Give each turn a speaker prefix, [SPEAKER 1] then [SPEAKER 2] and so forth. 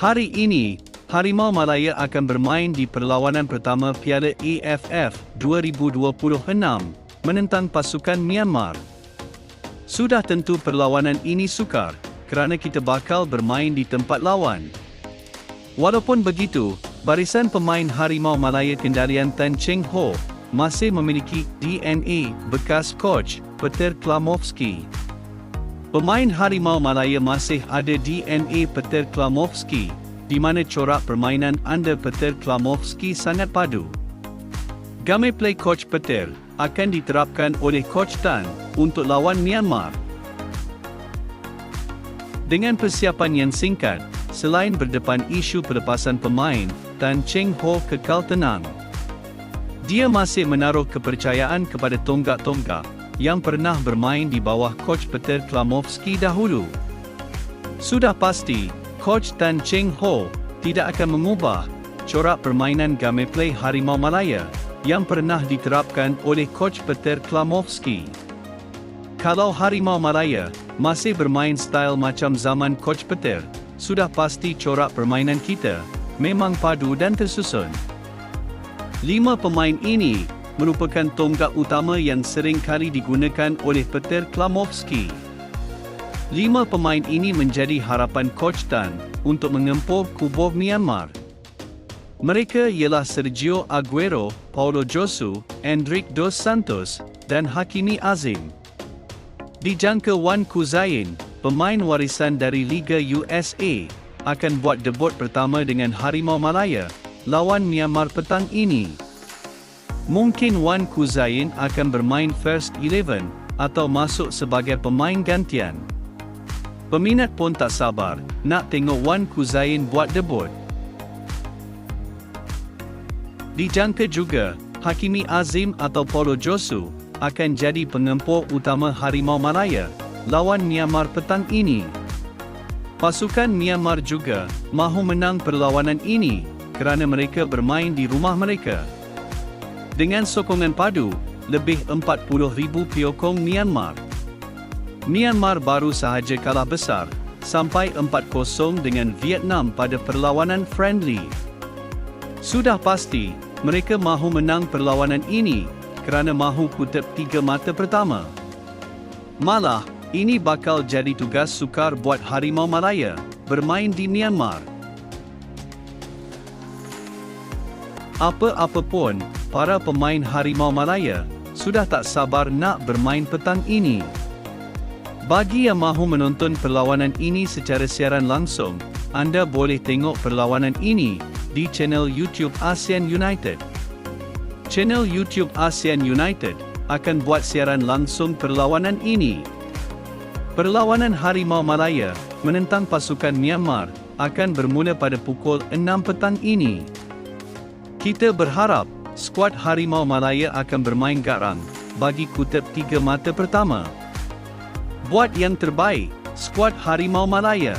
[SPEAKER 1] Hari ini, Harimau Malaya akan bermain di perlawanan pertama Piala AFF 2026 menentang pasukan Myanmar. Sudah tentu perlawanan ini sukar, kerana kita bakal bermain di tempat lawan. Walaupun begitu, barisan pemain Harimau Malaya kendalian Tan Cheng Ho masih memiliki DNA bekas coach Peter Klamovski. Pemain Harimau Malaya masih ada DNA Peter Klamovski, di mana corak permainan under Peter Klamovski sangat padu. Gameplay coach Peter akan diterapkan oleh coach Tan untuk lawan Myanmar. Dengan persiapan yang singkat, selain berdepan isu pelepasan pemain, Tan Cheng Ho kekal tenang. Dia masih menaruh kepercayaan kepada tonggak-tonggak yang pernah bermain di bawah coach Peter Klamovski dahulu. Sudah pasti, coach Tan Cheng Ho tidak akan mengubah corak permainan gameplay Harimau Malaya yang pernah diterapkan oleh coach Peter Klamovski. Kalau Harimau Malaya masih bermain style macam zaman coach Peter, sudah pasti corak permainan kita memang padu dan tersusun. 5 pemain ini merupakan tonggak utama yang sering kali digunakan oleh Peter Klamovski. 5 pemain ini menjadi harapan coach Tan untuk mengempur kubu Myanmar. Mereka ialah Sergio Aguero, Paulo Josu, Endrick Dos Santos, dan Hakimi Azim. Dijangka Wan Kuzain, pemain warisan dari Liga USA, akan buat debut pertama dengan Harimau Malaya lawan Myanmar petang ini. Mungkin Wan Kuzain akan bermain first 11 atau masuk sebagai pemain gantian. Peminat pun tak sabar nak tengok Wan Kuzain buat debut. Dijangka juga Hakimi Azim atau Paulo Josu akan jadi pengempur utama Harimau Malaya lawan Myanmar petang ini. Pasukan Myanmar juga mahu menang perlawanan ini kerana mereka bermain di rumah mereka. Dengan sokongan padu, lebih 40,000 penyokong Myanmar. Myanmar baru sahaja kalah besar, sampai 4-0 dengan Vietnam pada perlawanan friendly. Sudah pasti, mereka mahu menang perlawanan ini, kerana mahu kutip 3 mata pertama. Malah, ini bakal jadi tugas sukar buat Harimau Malaya, bermain di Myanmar. Apa-apa pun, para pemain Harimau Malaya sudah tak sabar nak bermain petang ini. Bagi yang mahu menonton perlawanan ini secara siaran langsung, anda boleh tengok perlawanan ini di channel YouTube ASEAN United. Channel YouTube ASEAN United akan buat siaran langsung perlawanan ini. Perlawanan Harimau Malaya menentang pasukan Myanmar akan bermula pada pukul 6 petang ini. Kita berharap skuad Harimau Malaya akan bermain garang bagi kutip 3 mata pertama. Buat yang terbaik, skuad Harimau Malaya.